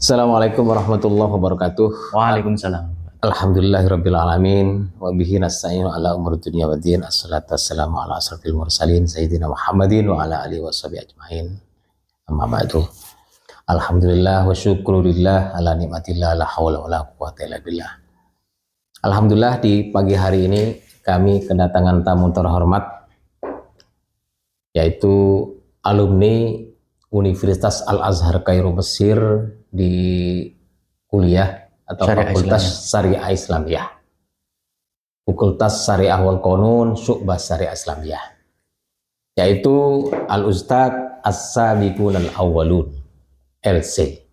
Assalamualaikum warahmatullahi wabarakatuh. Waalaikumsalam. Alhamdulillahirabbil alamin wa bihi nasta'inu ala umuri dunya waddin. Assalatu wassalamu ala asrofil mursalin sayyidina Muhammadin wa ala alihi washabihi ajmain. Amma ba'du. Alhamdulillah wa syukrulillah ala nikmatillah la haula wala quwwata illa billah. Alhamdulillah di pagi hari ini kami kedatangan tamu terhormat yaitu alumni Universitas Al-Azhar Kairo Mesir di kuliah atau Syariah Fakultas Syariah Islamiyah. Fakultas Syariah wal Qanun Syu'bah Syariah Islamiyah. Yaitu Al-Ustadz As-Sabiqun Al-Awwalun LC.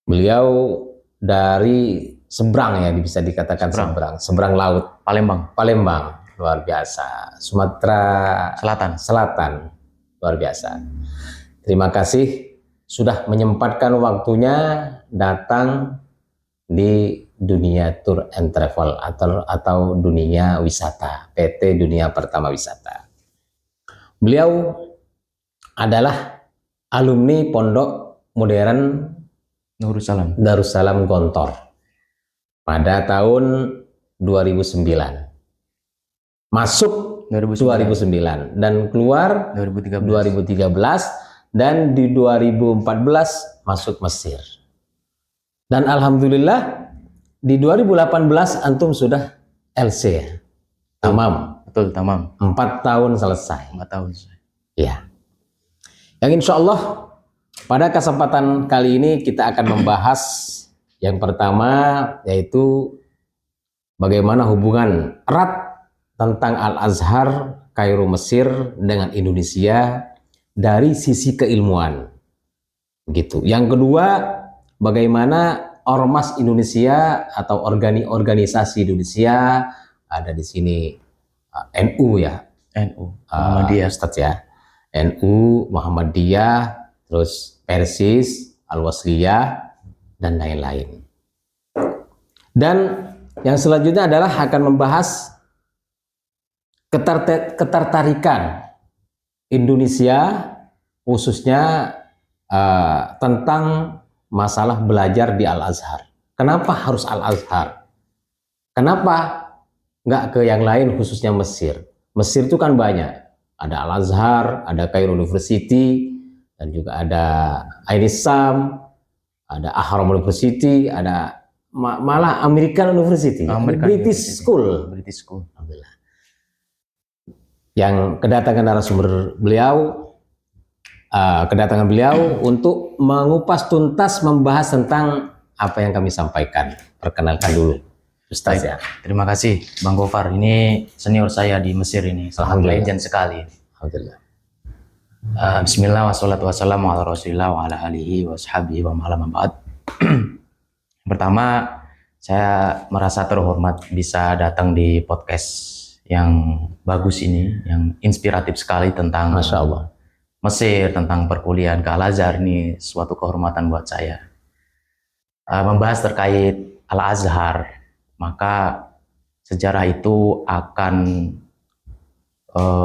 Beliau dari seberang, ya bisa dikatakan seberang laut, Palembang, luar biasa. Sumatera Selatan, luar biasa. Terima kasih sudah menyempatkan waktunya datang di dunia tour and travel atau dunia wisata, PT Dunia Pertama Wisata. Beliau adalah alumni Pondok Modern Darussalam Gontor pada tahun 2009. Masuk 2009 dan keluar 2013 dan di 2014 masuk Mesir. Dan alhamdulillah di 2018 antum sudah LC. Tamam. Betul, tamam. 4 tahun selesai. 4 tahun. Ya. Yang insya Allah pada kesempatan kali ini kita akan membahas yang pertama yaitu bagaimana hubungan erat tentang Al-Azhar Kairo Mesir dengan Indonesia dari sisi keilmuan. Gitu. Yang kedua, bagaimana Ormas Indonesia atau organisasi Indonesia, ada di sini NU ya. NU Muhammadiyah, Ustadz ya. NU, Muhammadiyah, terus Persis, Al-Wasliyah dan lain-lain. Dan yang selanjutnya adalah akan membahas ketertarikan Indonesia khususnya tentang masalah belajar di Al-Azhar. Kenapa harus Al-Azhar? Kenapa nggak ke yang lain khususnya Mesir? Mesir itu kan banyak. Ada Al-Azhar, ada Cairo University, dan juga ada Ain Sam, ada Ahram University, ada malah American University, British School. Alhamdulillah. Yang kedatangan narasumber beliau, untuk mengupas tuntas membahas tentang apa yang kami sampaikan. Perkenalkan dulu Ustaz ya. Terima kasih Bang Gofar. Ini senior saya di Mesir ini. Sangat legend sekali. Alhamdulillah. Bismillah wassalatu wassalamu ala rasulillah wa ala alihi wa sahbihi wa ma'alam ba'd. Pertama, saya merasa terhormat bisa datang di podcast yang bagus ini, yang inspiratif sekali tentang Masya Allah. Mesir, tentang perkuliahan ke Al-Azhar. Ini suatu kehormatan buat saya. Membahas terkait Al-Azhar, maka sejarah itu akan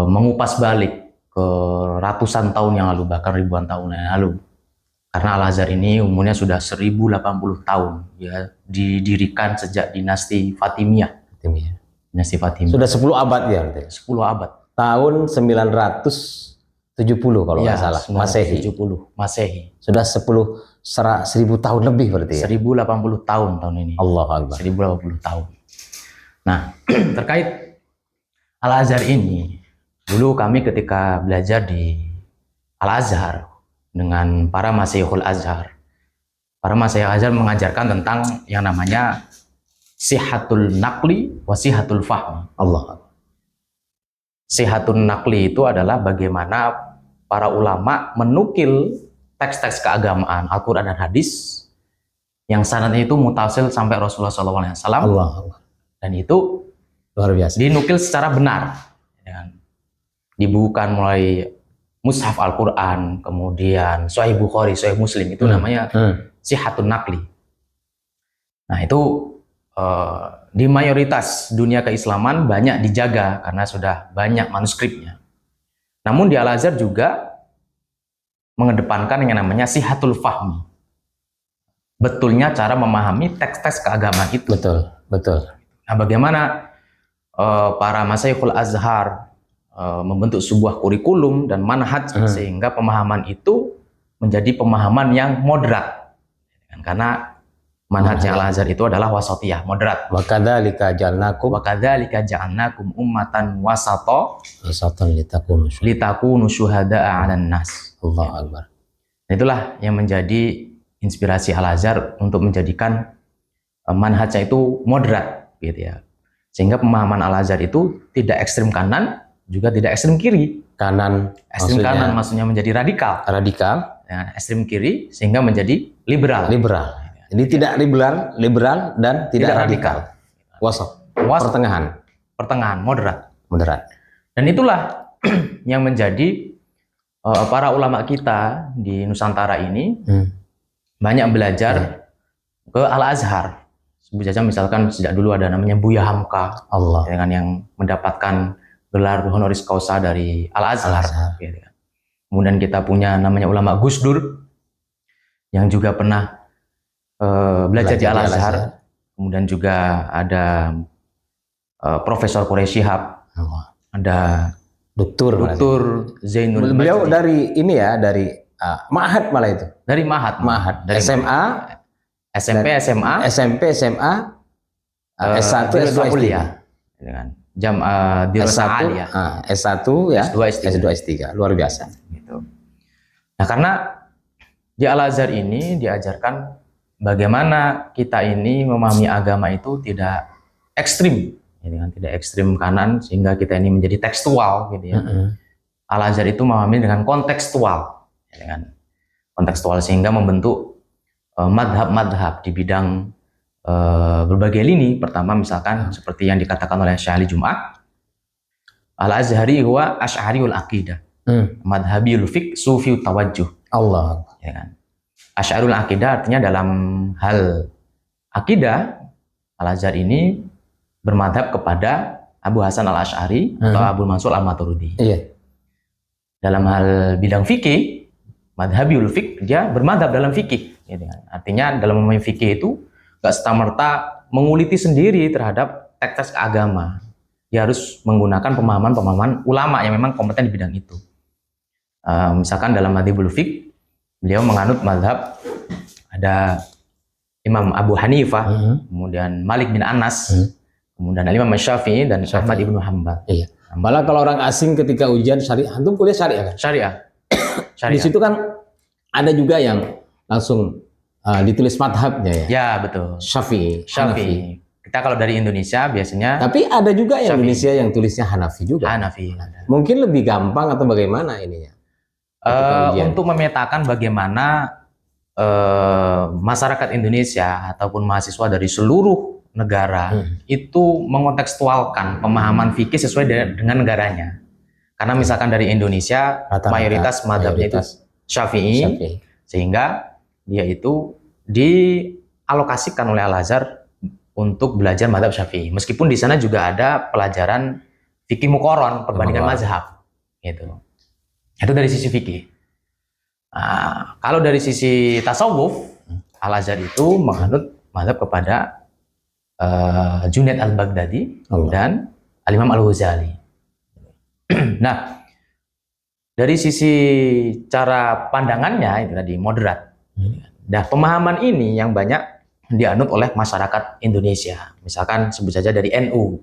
mengupas balik ke ratusan tahun yang lalu, bahkan ribuan tahun yang lalu. Karena Al-Azhar ini umurnya sudah 1080 tahun, ya, didirikan sejak dinasti Fatimiyah. Dinasti Fatimiyah. Sudah 10 abad ya? 10 abad. Tahun 970 kalau nggak salah, Masehi. 70 Masehi. Sudah 1000 tahun lebih berarti ya? 1080 tahun ini. Allahu Akbar. 1080 tahun. Nah, terkait Al-Azhar ini, dulu kami ketika belajar di Al-Azhar dengan para Masyayikhul Azhar. Para Masyayikhul Azhar mengajarkan tentang yang namanya sihatul naqli wa sihatul fahmi. Allah. Sihatul naqli itu adalah bagaimana para ulama menukil teks-teks keagamaan Al-Quran dan hadis yang sanadnya itu mutasil sampai Rasulullah SAW. Allah. Dan itu Luar biasa. dinukil secara benar. Dibukukan mulai Mushaf Al-Quran, kemudian Sahih Bukhari, Sahih Muslim, itu namanya sihatun naqli. Nah itu di mayoritas dunia keislaman banyak dijaga karena sudah banyak manuskripnya. Namun di Al-Azhar juga mengedepankan yang namanya sihatul fahmi. betulnya cara memahami teks-teks keagamaan itu. Betul, betul. Nah, bagaimana para Masyayikhul Azhar membentuk sebuah kurikulum dan manhaj sehingga pemahaman itu menjadi pemahaman yang moderat. Karena manhajnya Al-Azhar itu adalah wasatiyah, moderat. Wa kadzalika ja'alnakum Wa kadzalika ja'alnakum ummatan wasata wasatan litakunu syuhada'a 'alan nas. Allahu Akbar. Itulah yang menjadi inspirasi Al-Azhar untuk menjadikan manhajnya itu moderat, gitu ya. Sehingga pemahaman Al-Azhar itu tidak ekstrem kanan, juga tidak ekstrem kiri. Ekstrem kanan maksudnya menjadi radikal. Radikal. Ya, ekstrem kiri sehingga menjadi liberal. Jadi tidak liberal dan tidak radikal. Wasat. Pertengahan, moderat. Dan itulah yang menjadi para ulama kita di Nusantara ini banyak belajar ke Al-Azhar. Sebut saja misalkan sejak dulu ada namanya Buya Hamka, dengan yang mendapatkan gelar honoris causa dari Al-Azhar. Gitu kan. Kemudian kita punya namanya ulama Gus Dur yang juga pernah belajar di Al-Azhar. Kemudian juga ada Profesor Quraish Shihab, ada Dr. Zainul Majdi. Beliau dari ini ya, dari Ma'had malah itu. Dari Ma'had. Dari SMA, SMP, SMA, S1, S2, S3. Dengan jam dirasa alia. S1 ya, S2, S3. Luar biasa. Gitu. Nah, karena di Al-Azhar ini diajarkan bagaimana kita ini memahami agama itu tidak ekstrim, tidak ekstrim kanan sehingga kita ini menjadi tekstual, gitu ya. Al-Azhar itu memahami dengan kontekstual, sehingga membentuk madhab-madhab di bidang berbagai lini. Pertama misalkan seperti yang dikatakan oleh Syekh Ali Jum'ah, Al-Azhari huwa asy'ariul aqidah, madhabiul fiqh sufiut tawajjuh. Allah. Ya kan? Asy'arul aqidah artinya dalam hal akidah Al-Azhar ini bermadhab kepada Abu Hasan Al-Asy'ari atau Abu Mansur Al-Maturidi. Iya. Dalam hal bidang fikih, madhabiul fiqh, dia bermadhab dalam fikih. Gitu kan? Artinya dalam memahami fikih itu gak serta-merta menguliti sendiri terhadap teks-teks agama. Dia harus menggunakan pemahaman-pemahaman ulama yang memang kompeten di bidang itu. Misalkan dalam madhabul fiqh, beliau menganut madhab ada Imam Abu Hanifah, kemudian Malik bin Anas, kemudian Imam Syafi'i dan Ahmad ibnu Hanbal. Iya. Malah kalau orang asing ketika ujian syariah, antum kuliah syariah kan? Syariah. Di situ kan ada juga yang langsung ditulis madhabnya ya. Ya, betul. Syafi'i. Kita kalau dari Indonesia biasanya. Tapi ada juga yang Indonesia yang tulisnya Hanafi juga. Hanafi. Mungkin lebih gampang atau bagaimana ininya? Untuk memetakan bagaimana masyarakat Indonesia ataupun mahasiswa dari seluruh negara itu mengontekstualkan pemahaman fikih sesuai dengan negaranya. Karena misalkan dari Indonesia mayoritas madhabnya itu Syafi'i, sehingga dia itu dialokasikan oleh Al-Azhar untuk belajar madhab Syafi'i. Meskipun di sana juga ada pelajaran fikih muqaron, perbandingan mazhab, gitu. Itu dari sisi fikih. Nah, kalau dari sisi tasawuf, Al-Azhar itu menganut madhab kepada Junaid al-Baghdadi dan Al-Imam Al-Ghazali. Nah, dari sisi cara pandangannya itu tadi moderat. Nah, pemahaman ini yang banyak dianut oleh masyarakat Indonesia. Misalkan sebut saja dari NU.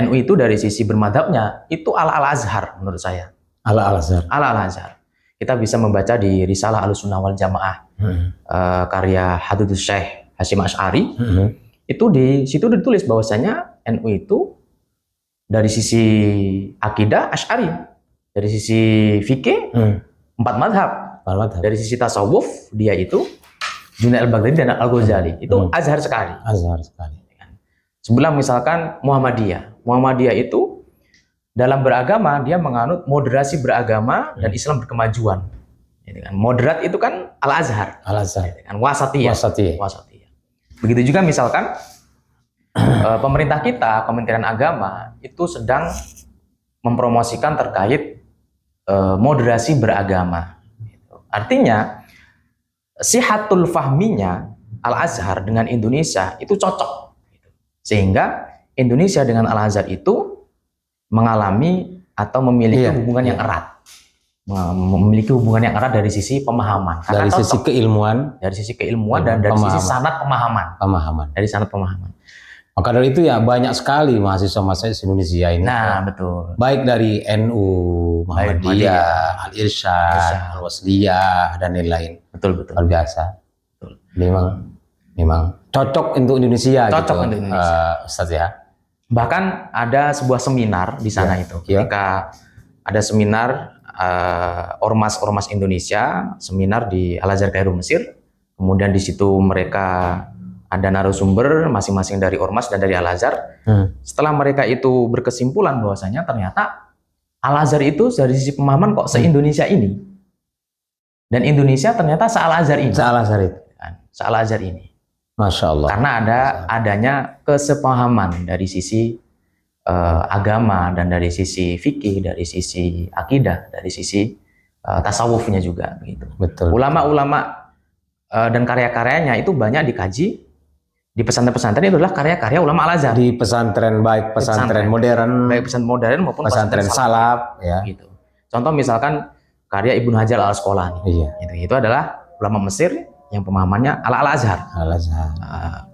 NU itu dari sisi bermadhabnya itu Al-Azhar menurut saya. Al-Azhar. Kita bisa membaca di Risalah Ahlussunnah wal Jamaah karya Hadudus Syekh Hasyim Asy'ari. Itu di situ ditulis bahwasanya NU itu dari sisi akidah Asy'ari, dari sisi fikih 4 madhab, dari sisi tasawuf dia itu Junaid al-Baghdadi dan Al-Ghazali. Itu Azhar sekali. Sebelah misalkan Muhammadiyah itu dalam beragama dia menganut moderasi beragama dan Islam berkemajuan. Moderat itu kan Al-Azhar. Wasatiyah. Begitu juga misalkan pemerintah kita, Kementerian Agama itu sedang mempromosikan terkait moderasi beragama. Artinya sihatul fahminya Al-Azhar dengan Indonesia itu cocok. Sehingga Indonesia dengan Al-Azhar itu mengalami atau memiliki hubungan yang erat. Memiliki hubungan yang erat dari sisi pemahaman. Dari sisi keilmuan. Dari sisi keilmuan dan dari sisi sanad pemahaman. Dari sanad pemahaman. Maka dari itu ya banyak sekali mahasiswa-mahasiswa Indonesia ini. Nah, betul. Baik dari NU, Muhammadiyah, Al-Irsyad, Al-Wasliyah, dan lain-lain. Betul. Luar biasa. Betul. Memang cocok untuk Indonesia. Cocok gitu, untuk Indonesia. Ustaz ya. Bahkan ada sebuah seminar di sana itu. Ketika ada seminar ormas-ormas Indonesia, seminar di Al-Azhar Kairo Mesir. Kemudian di situ mereka ada narasumber masing-masing dari ormas dan dari Al-Azhar. Setelah mereka itu berkesimpulan bahwasanya ternyata Al-Azhar itu dari sisi pemahaman kok se-Indonesia ini. Dan Indonesia ternyata se-Al-Azhar ini. Se-Al-Azhar ini. Masya Allah. Karena adanya kesepahaman dari sisi agama dan dari sisi fikih, dari sisi akidah, dari sisi tasawufnya juga begitu. Betul. Ulama-ulama dan karya-karyanya itu banyak dikaji di pesantren-pesantren. Itu adalah karya-karya ulama Al-Azhar. Di pesantren, baik pesantren modern, baik pesantren modern maupun pesantren salaf, ya. Gitu. Contoh misalkan karya Ibnu Hajar Al-Asqalani. Iya. Itu adalah ulama Mesir yang pemahamannya Al-Azhar. Al-Azhar.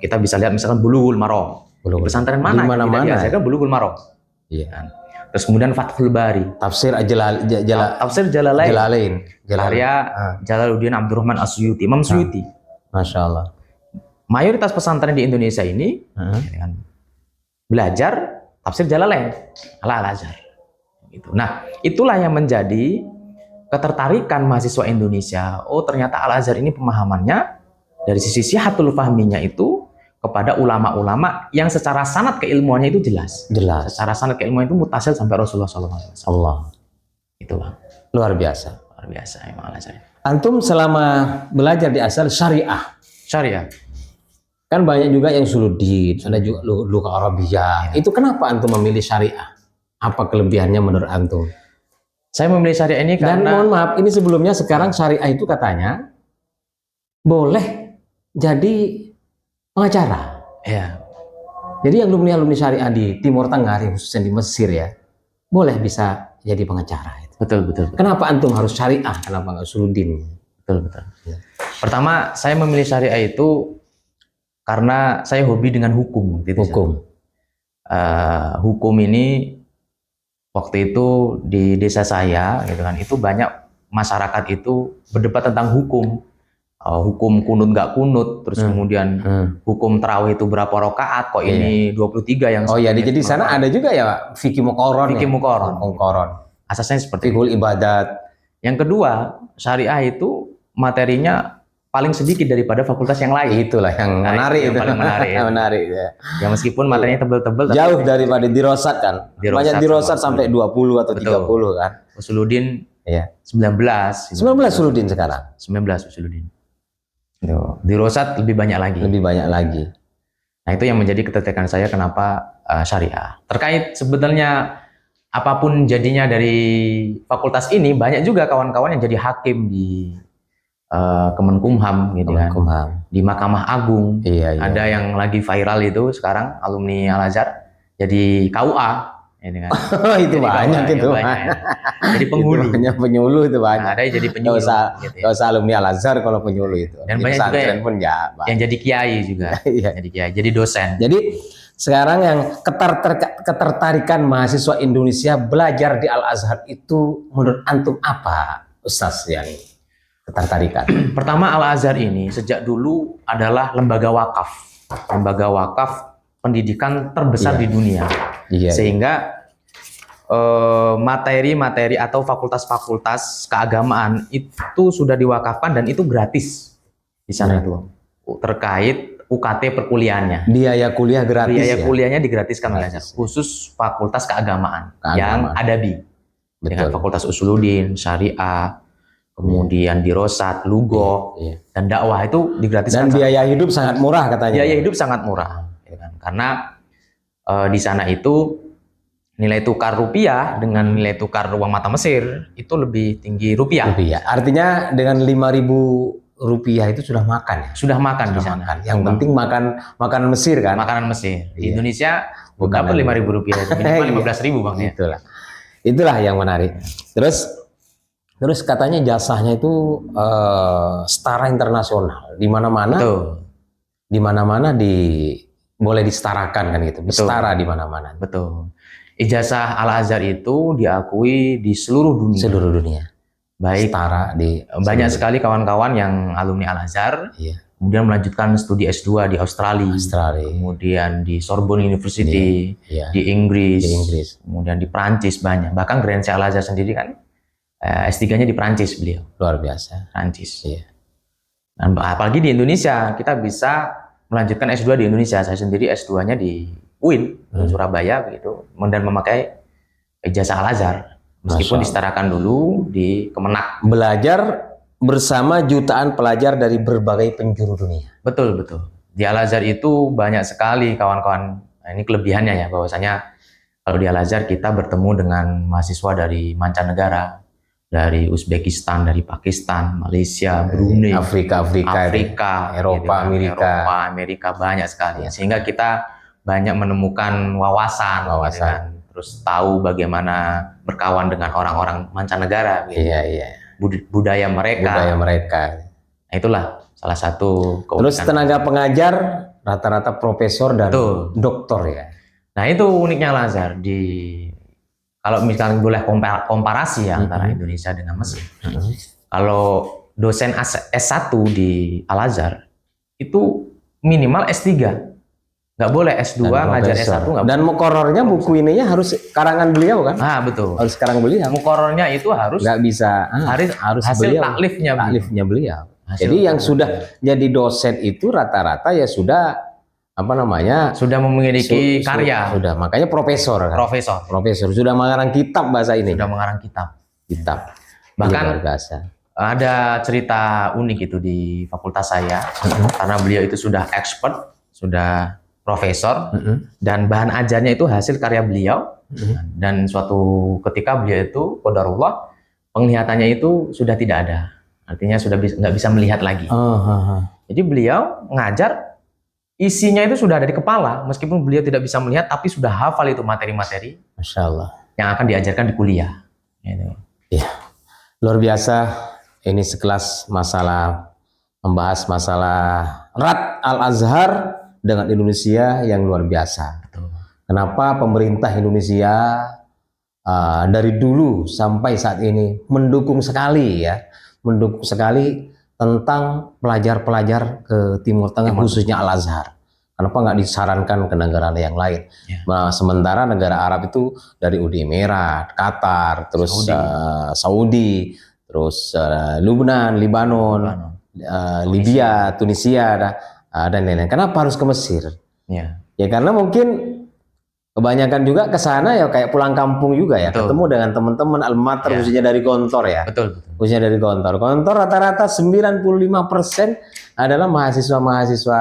Kita bisa lihat misalkan Bulughul Maram. Di pesantren mana yang tidak diajarkan Bulughul Maram. Iya. Terus kemudian Fathul Bari. Tafsir Jalalain. Karya Jalaluddin Abdurrahman As-Suyuti, Imam Suyuti. Masya Allah. Mayoritas pesantren di Indonesia ini belajar tafsir Jalalain Al-Azhar. Gitu. Nah, itulah yang menjadi ketertarikan mahasiswa Indonesia. Oh, ternyata Al-Azhar ini pemahamannya dari sisi sihatul fahminya itu kepada ulama-ulama yang secara sanad keilmuannya itu jelas. Secara sanad keilmuan itu mutasil sampai Rasulullah SAW. Itu Bang. Luar biasa emang Al-Azhar. Antum selama belajar di Azhar syariah. Kan banyak juga yang suludin, ada juga luka Arabiyah. Itu kenapa antum memilih syariah? Apa kelebihannya menurut antum? Saya memilih syariah ini karena... Dan mohon maaf, ini sebelumnya sekarang syariah itu katanya boleh jadi pengacara. Ya. Jadi yang alumni syariah di Timur Tengah, khususnya di Mesir ya, boleh bisa jadi pengacara. Betul. Kenapa antum harus syariah? Kenapa nggak suludin? Betul. Ya. Pertama, saya memilih syariah itu karena saya hobi dengan hukum. Hukum ini waktu itu di desa saya, gitu kan, itu banyak masyarakat itu berdebat tentang hukum. Hukum kunut nggak kunut, terus kemudian hukum tarawih itu berapa rakaat, kok ini 23 yang... Oh iya, jadi di sana ada juga ya fikih muqaron. Asasnya seperti fikul ibadat. Yang kedua, syariah itu materinya paling sedikit daripada fakultas yang lain. Itulah yang menarik, yang paling menarik. Menarik ya. Ya meskipun materinya tebel-tebel, jauh daripada dirosat kan. Banyak dirosat sampai 20 atau 30 kan. Usuludin ya 19 Usuludin sekarang. 19 Usuludin. Dirosat lebih banyak lagi. Nah, itu yang menjadi ketertarikan saya kenapa syariah. Terkait sebetulnya apapun jadinya dari fakultas ini, banyak juga kawan-kawan yang jadi hakim di Kemenkumham gitu kan. Di Mahkamah Agung. Iya. Ada yang lagi viral itu sekarang alumni Al-Azhar jadi KUA ya kan. Itu banyak itu. Jadi penghulu. Banyak penyuluh itu banyak. Ada yang jadi penyuluh. Gak usah alumni Al-Azhar kalau penyuluh itu. Dan banyak juga pun yang jadi kiai juga. Jadi kiai, jadi dosen. Jadi sekarang yang ketertarikan mahasiswa Indonesia belajar di Al-Azhar itu menurut antum apa, Ustaz, yang ketertarikan? Pertama, Al-Azhar ini sejak dulu adalah lembaga wakaf pendidikan terbesar di dunia. Sehingga materi-materi atau fakultas-fakultas keagamaan itu sudah diwakafkan dan itu gratis di sana itu. Terkait UKT perkuliahannya. Biaya kuliah gratis. Biaya kuliahnya digratiskan oleh Azhar, khusus fakultas keagamaan yang adabi. Dengan fakultas Usuludin, Syariah, kemudian Dirosat, Lugo, dan dakwah itu digratiskan. Dan biaya hidup sangat murah katanya. Biaya hidup sangat murah, karena di sana itu nilai tukar rupiah dengan nilai tukar uang mata Mesir itu lebih tinggi rupiah. Artinya dengan 5.000 rupiah itu sudah makan ya. Sudah makan di Sudah sana. makan. Yang penting makan Mesir kan. Makanan Mesir. Di Iya. Indonesia Bukan berapa lagi. 5.000 rupiah? Minimal Iya. 15.000 Bang ya. Itulah yang menarik. Terus katanya jasanya itu setara internasional. Di mana-mana, Betul. di mana-mana boleh disetarakan kan gitu. Betul. Setara di mana-mana. Betul. Ijazah Al-Azhar itu diakui di seluruh dunia. Seluruh dunia. Baik, Setara di banyak seluruh sekali kawan-kawan yang alumni Al-Azhar, Iya. kemudian melanjutkan studi S2 di Australia, Australia. kemudian di Sorbonne University, Iya. di Inggris, Di Inggris. kemudian di Prancis banyak. Bahkan Grense Al-Azhar sendiri kan S3-nya di Prancis beliau, Luar biasa. Prancis. Iya. Dan apalagi di Indonesia, kita bisa melanjutkan S2 di Indonesia. Saya sendiri S2-nya di UIN, Surabaya begitu, dan memakai ijazah Al-Azhar. Meskipun Masya disetarakan dulu di Kemenak. Belajar bersama jutaan pelajar dari berbagai penjuru dunia. Betul, betul. Di Al-Azhar itu banyak sekali kawan-kawan. Nah, ini kelebihannya ya, bahwasanya kalau di Al-Azhar kita bertemu dengan mahasiswa dari mancanegara, dari Uzbekistan, dari Pakistan, Malaysia, Brunei, Afrika, Eropa, Amerika. Amerika banyak sekali. Sehingga kita banyak menemukan wawasan. Gitu kan. Terus tahu bagaimana berkawan dengan orang-orang mancanegara. Gitu. Iya. Budaya mereka. Nah, itulah salah satu keunikan. Terus tenaga pengajar rata-rata profesor dan doktor ya. Nah, itu uniknya Al-Azhar. Kalau misalnya boleh komparasi ya antara Indonesia dengan Mesir. Kalau dosen S1 di Al-Azhar itu minimal S3. Nggak boleh S2 ngajar S1 nggak boleh. Dan mukorornya buku ininya harus karangan beliau kan? Betul. Harus karang beliau. Mukorornya itu harus nggak bisa harus hasil beliau. taklifnya beliau. Jadi yang sudah jadi dosen itu rata-rata ya sudah sudah memiliki karya. Sudah, makanya profesor kan? Profesor sudah mengarang kitab bahasa ini. Sudah mengarang kitab. Bahkan ada cerita unik itu di fakultas saya karena beliau itu sudah expert, sudah profesor dan bahan ajarnya itu hasil karya beliau dan suatu ketika beliau itu qadarullah penglihatannya itu sudah tidak ada, artinya sudah nggak bisa melihat lagi. Jadi beliau ngajar isinya itu sudah ada di kepala meskipun beliau tidak bisa melihat tapi sudah hafal itu materi-materi Masya Allah yang akan diajarkan di kuliah. Ya, luar biasa. Ini sekelas membahas masalah erat Al-Azhar dengan Indonesia yang luar biasa. Kenapa pemerintah Indonesia dari dulu sampai saat ini mendukung sekali tentang pelajar-pelajar ke Timur Tengah khususnya Al-Azhar. Kenapa nggak disarankan ke negara yang lain? Sementara negara Arab itu dari Uni Emirat, Qatar, terus Saudi, terus Lebanon, Libya, Tunisia, dan lain-lain. Kenapa harus ke Mesir? Ya karena mungkin kebanyakan juga ke sana ya kayak pulang kampung juga ya, ketemu dengan teman-teman almater khususnya dari Gontor ya. Khususnya dari Gontor. Gontor rata-rata 95% adalah mahasiswa-mahasiswa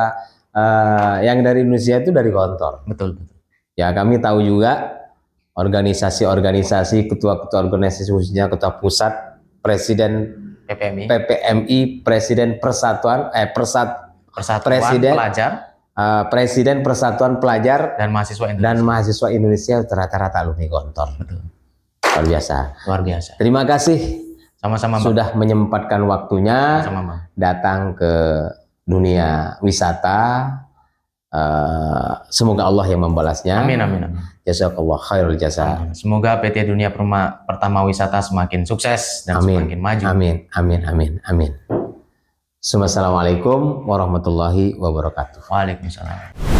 yang dari Indonesia itu dari Gontor. Ya kami tahu juga organisasi-organisasi, ketua-ketua organisasi khususnya ketua pusat, presiden PPMI, presiden persatuan Presiden Persatuan Pelajar dan Mahasiswa Indonesia rata-rata alumni Gontor. Luar biasa. Terima kasih sama-sama sudah menyempatkan waktunya datang ke dunia wisata. Semoga Allah yang membalasnya. Amin. Jazakallah khairul jasa. Semoga PT Dunia Pertama Wisata semakin sukses dan semakin maju. Amin. Assalamualaikum warahmatullahi wabarakatuh. Waalaikumsalam.